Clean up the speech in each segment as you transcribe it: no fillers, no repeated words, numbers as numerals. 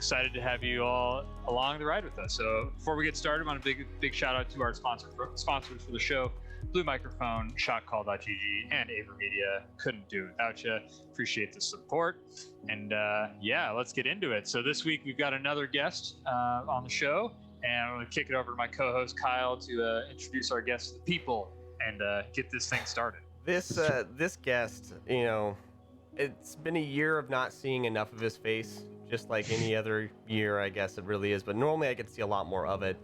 excited to have you all along the ride with us. So before we get started, I want a big shout out to our sponsors for the show, Blue Microphone, ShotCall.gg, and AverMedia. Couldn't do it without you. Appreciate the support. And yeah, let's get into it. So this week we've got another guest on the show, and I'm going to kick it over to my co-host Kyle to introduce our guest to the people and get this thing started. This guest, you know, it's been a year of not seeing enough of his face, just like any other year, I guess it really is. But normally I get to see a lot more of it.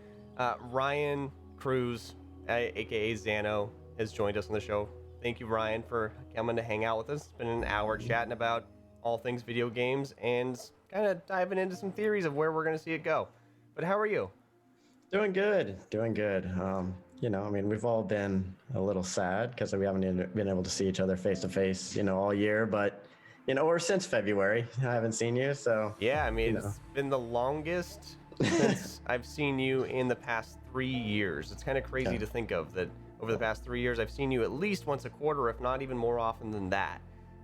Ryan Cruz, aka Xano, has joined us on the show. Thank you, Ryan, for coming to hang out with us. It's been an hour chatting about all things video games and kind of diving into some theories of where we're going to see it go. But how are you? Doing good. You know, I mean, we've all been a little sad because we haven't been able to see each other face to face, you know, all year. But, you know, or since February, I haven't seen you. So, yeah, I mean, it's been the longest since I've seen you in the past 3 years. It's kind of crazy to think of that over the past 3 years, I've seen you at least once a quarter, if not even more often than that.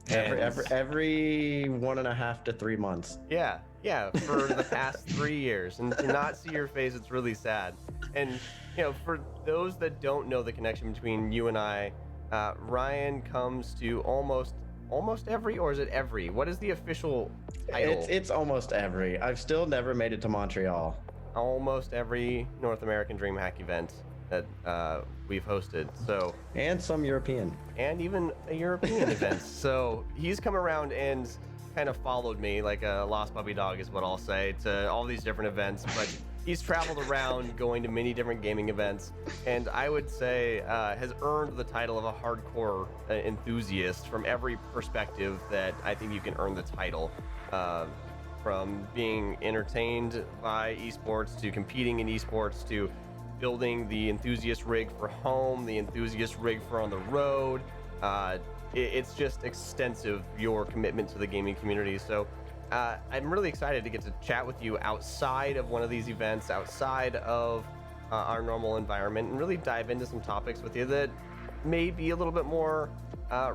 Every 1.5 to 3 months. Yeah, for the past 3 years. And to not see your face, it's really sad. And, you know, for those that don't know the connection between you and I, Ryan comes to almost every, or is it every? What is the official title? It's almost every. I've still never made it to Montreal. Almost every North American DreamHack event that we've hosted. So, and some European. And even a European event. So he's come around and kind of followed me like a lost puppy dog is what I'll say, to all these different events. But he's traveled around going to many different gaming events, and I would say has earned the title of a hardcore enthusiast from every perspective that I think you can earn the title. From being entertained by esports, to competing in esports, to building the enthusiast rig for home, the enthusiast rig for on the road. It's just extensive, your commitment to the gaming community. So I'm really excited to get to chat with you outside of one of these events, outside of our normal environment, and really dive into some topics with you that may be a little bit more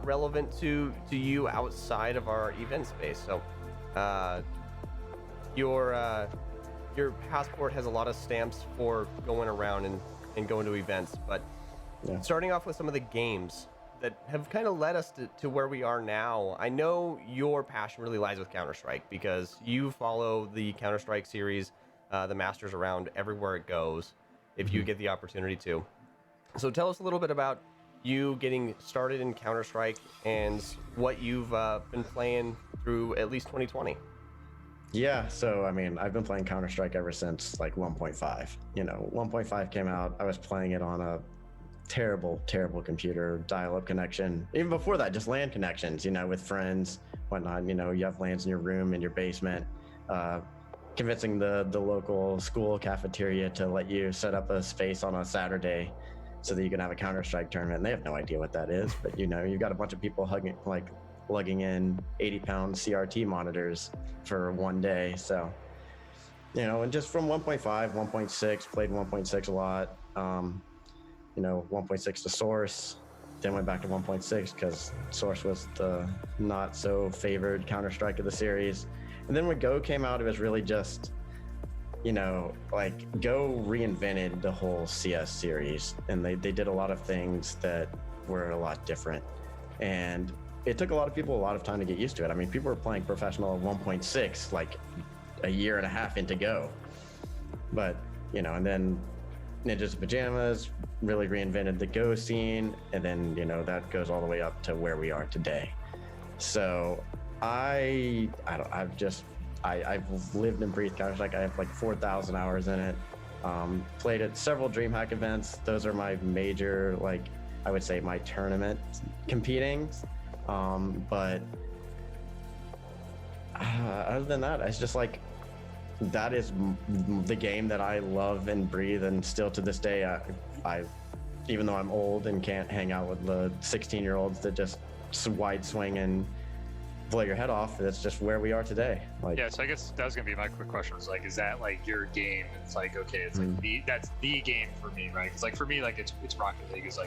relevant to you outside of our event space. So your passport has a lot of stamps for going around and going to events, but starting off with some of the games that have kind of led us to where we are now. I know your passion really lies with Counter-Strike because you follow the Counter-Strike series, the Masters, around everywhere it goes, if you get the opportunity to. So tell us a little bit about you getting started in Counter-Strike and what you've been playing through at least 2020. Yeah, so I mean, I've been playing Counter-Strike ever since like 1.5. You know, 1.5 came out, I was playing it on a terrible computer, dial-up connection. Even before that, just LAN connections, you know, with friends, whatnot. You know, you have LANs in your room, in your basement, convincing the local school cafeteria to let you set up a space on a Saturday so that you can have a Counter-Strike tournament. And they have no idea what that is, but you know, you've got a bunch of people lugging in 80-pound CRT monitors for one day. So, you know, and just from 1.5, 1.6, played 1.6 a lot. You know, 1.6 to Source, then went back to 1.6 because Source was the not so favored Counter-Strike of the series. And then when Go came out, it was really just, you know, like Go reinvented the whole CS series, and they did a lot of things that were a lot different. And it took a lot of people a lot of time to get used to it. I mean, people were playing professional at 1.6 like a year and a half into Go. But, you know, and then Ninjas in Pajamas really reinvented the Go scene, and then, you know, that goes all the way up to where we are today. So I've lived and breathed Counter-Strike. I have like 4,000 hours in it. Played at several DreamHack events. Those are my major, like, I would say my tournament competing. But other than that, it's just like, that is the game that I love and breathe, and still to this day, I even though I'm old and can't hang out with the 16-year-olds that just wide swing and blow your head off, that's just where we are today. Like, yeah, so I guess that was gonna be my quick question. Was like, is that like your game? It's like, okay, it's like that's the game for me, right? Because like for me, like it's Rocket League is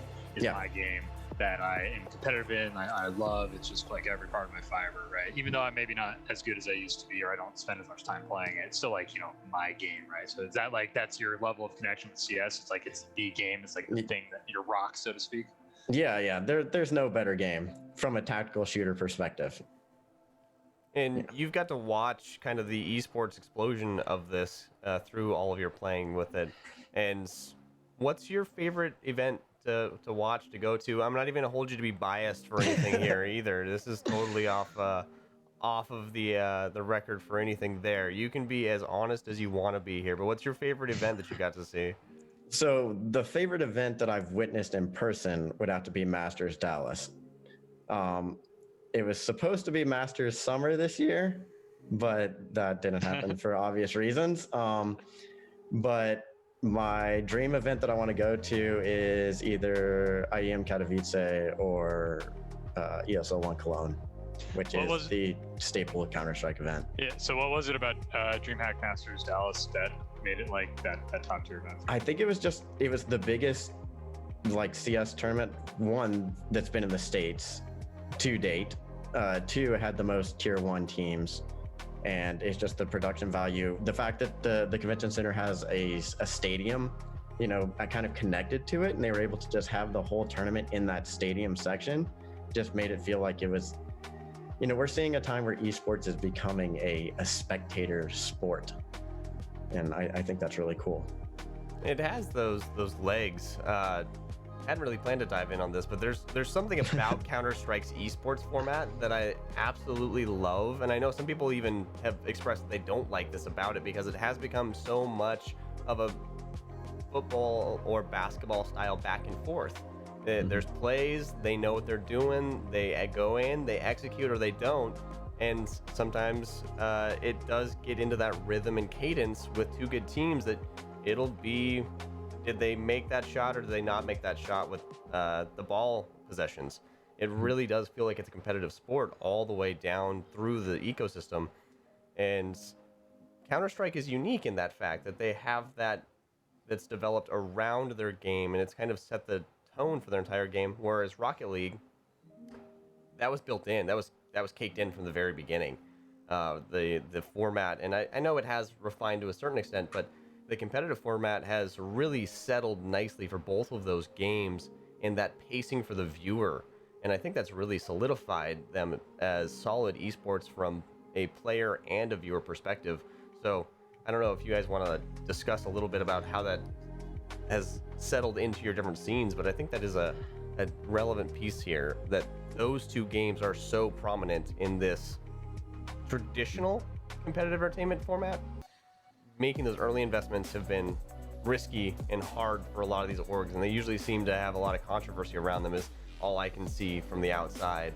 my game. that I am competitive in, I love. It's just like every part of my fiber, right? Even though I'm maybe not as good as I used to be, or I don't spend as much time playing it, it's still like, my game, right? So is that like, that's your level of connection with CS? It's like, it's the game. It's like the thing that your rock, so to speak. Yeah. There's no better game from a tactical shooter perspective. And you've got to watch kind of the esports explosion of this through all of your playing with it. And what's your favorite event to watch, to go to? I'm not even gonna hold you to be biased for anything here either. This is totally off of the record for anything there. You can be as honest as you want to be here. But what's your favorite event that you got to see? So the favorite event that I've witnessed in person would have to be Masters Dallas. It was supposed to be Masters Summer this year, but that didn't happen for obvious reasons. But my dream event that I want to go to is either IEM Katowice or ESL 1 Cologne, which is the staple Counter-Strike event. Yeah, so what was it about DreamHack Masters Dallas that made it like that top tier event? I think it was the biggest like CS tournament, one that's been in the States to date. Two, it had the most tier 1 teams, and it's just the production value. The fact that the convention center has a stadium, kind of connected to it, and they were able to just have the whole tournament in that stadium section, just made it feel like it was, we're seeing a time where esports is becoming a spectator sport. And I think that's really cool. It has those legs. Hadn't really planned to dive in on this, but there's something about Counter-Strike's esports format that I absolutely love, and I know some people even have expressed that they don't like this about it because it has become so much of a football or basketball style back and forth. There's plays, they know what they're doing, they go in, they execute, or they don't, and sometimes it does get into that rhythm and cadence with two good teams that it'll be, did they make that shot or did they not make that shot with the ball possessions? It really does feel like it's a competitive sport all the way down through the ecosystem. And Counter-Strike is unique in that fact that they have that's developed around their game, and it's kind of set the tone for their entire game. Whereas Rocket League, that was built in, that was caked in from the very beginning. The format, and I know it has refined to a certain extent, but the competitive format has really settled nicely for both of those games, and that pacing for the viewer. And I think that's really solidified them as solid esports from a player and a viewer perspective. So I don't know if you guys want to discuss a little bit about how that has settled into your different scenes, but I think that is a relevant piece here, that those two games are so prominent in this traditional competitive entertainment format. Making those early investments have been risky and hard for a lot of these orgs, and they usually seem to have a lot of controversy around them, is all I can see from the outside.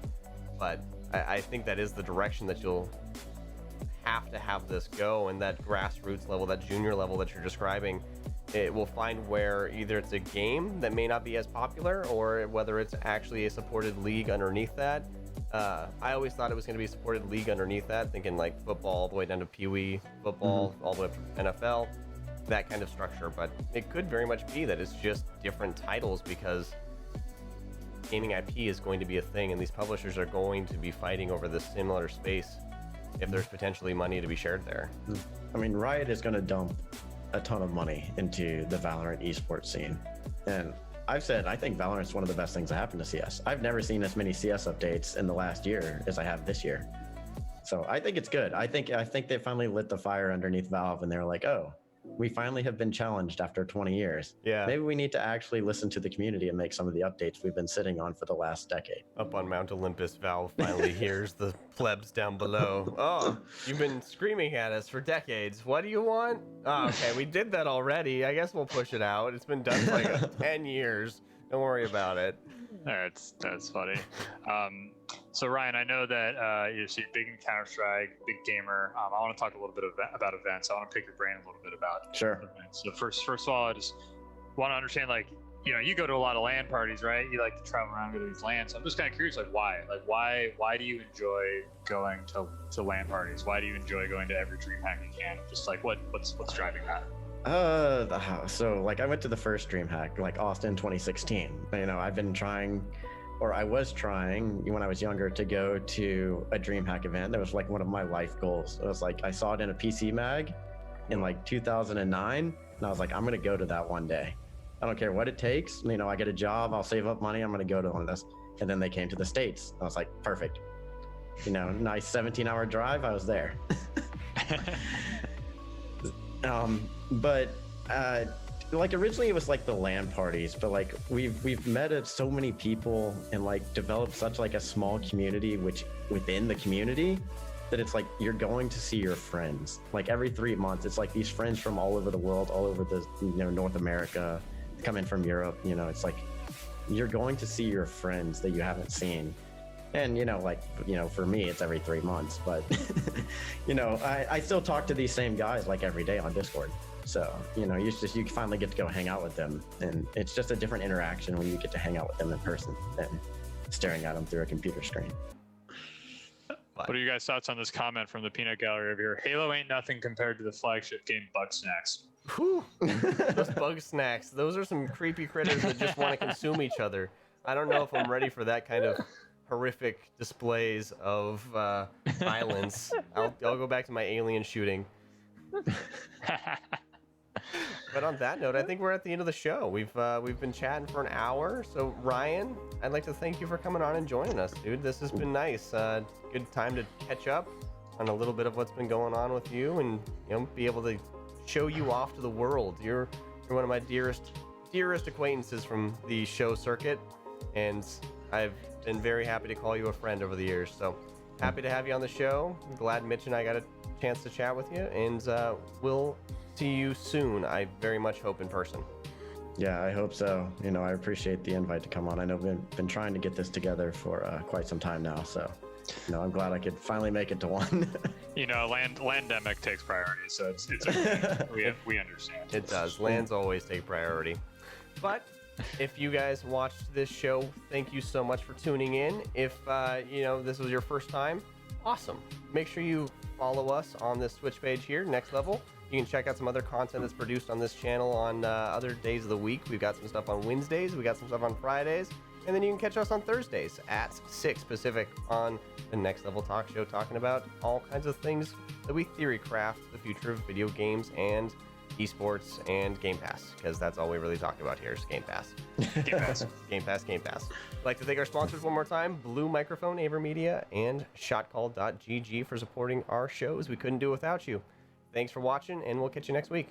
But I think that is the direction that you'll have to have this go, and that grassroots level, that junior level that you're describing, it will find where either it's a game that may not be as popular, or whether it's actually a supported league underneath that. I always thought it was going to be a supported league underneath that, thinking like football all the way down to Pee Wee football, all the way up to NFL, that kind of structure. But it could very much be that it's just different titles, because gaming IP is going to be a thing, and these publishers are going to be fighting over this similar space if there's potentially money to be shared there. I mean, Riot is going to dump a ton of money into the Valorant esports scene. And I've said, I think Valorant's one of the best things that happened to CS. I've never seen as many CS updates in the last year as I have this year. So I think it's good. I think they finally lit the fire underneath Valve, and they're like, oh, we finally have been challenged after 20 years. Yeah. Maybe we need to actually listen to the community and make some of the updates we've been sitting on for the last decade. Up on Mount Olympus, Valve finally hears the plebs down below. Oh, you've been screaming at us for decades. What do you want? Oh, okay, we did that already. I guess we'll push it out. It's been done for like 10 years. Don't worry about it. That's funny. So Ryan, I know that you're big in Counter-Strike, big gamer. I want to talk a little bit about events. I want to pick your brain a little bit about events. So first of all, I just want to understand, like, you go to a lot of LAN parties, right? You like to travel around, go to these LANs. So I'm just kind of curious, like, why? Like, why do you enjoy going to LAN parties? Why do you enjoy going to every DreamHack you can? Just like, what's driving that? So like I went to the first DreamHack, like Austin 2016. I've been trying or I was trying when I was younger to go to a DreamHack event. That was like one of my life goals. It was like I saw it in a PC mag in like 2009, and I was like, I'm gonna go to that one day. I don't care what it takes. You know, I get a job, I'll save up money, I'm gonna go to one of those. And then they came to the States. I was like, perfect. You know, nice 17-hour drive, I was there. But like originally it was like the LAN parties, but like we've met so many people and like developed such like a small community, which within the community, that it's like you're going to see your friends like every 3 months. It's like these friends from all over the world, all over the, you know, North America, come in from Europe. You know, it's like you're going to see your friends that you haven't seen. And, you know, like, you know, for me, it's every 3 months, but, you know, I still talk to these same guys like every day on Discord. So, you know, you finally get to go hang out with them. And it's just a different interaction when you get to hang out with them in person than staring at them through a computer screen. What are you guys' thoughts on this comment from the peanut gallery over here? Halo ain't nothing compared to the flagship game Bug Snacks. Whew. Those bug snacks, those are some creepy critters that just want to consume each other. I don't know if I'm ready for that kind of horrific displays of violence. I'll go back to my alien shooting. But on that note, I think we're at the end of the show. We've been chatting for an hour. So Ryan, I'd like to thank you for coming on and joining us, dude. This has been nice. Good time to catch up on a little bit of what's been going on with you, and you know, be able to show you off to the world. You're one of my dearest acquaintances from the show circuit, and I've been very happy to call you a friend over the years. So happy to have you on the show. I'm glad Mitch and I got a chance to chat with you, and we'll see you soon. I very much hope in person. Yeah, I hope so. You know, I appreciate the invite to come on. I know we've been trying to get this together for quite some time now, so you know, I'm glad I could finally make it to one. You know, landemic takes priority, so it's okay. we understand. It does. Lands always take priority. But if you guys watched this show, thank you so much for tuning in. If you know, this was your first time, awesome. Make sure you follow us on this Twitch page here, Next Level. You can check out some other content that's produced on this channel on other days of the week. We've got some stuff on Wednesdays, we got some stuff on Fridays, and then you can catch us on Thursdays at 6 Pacific on the Next Level Talk Show, talking about all kinds of things that we theorycraft, the future of video games and esports and Game Pass, because that's all we really talk about here is Game Pass. Game Pass. Game Pass, Game Pass. I'd like to thank our sponsors one more time, Blue Microphone, AverMedia, and ShotCall.gg for supporting our shows. We couldn't do it without you. Thanks for watching, and we'll catch you next week.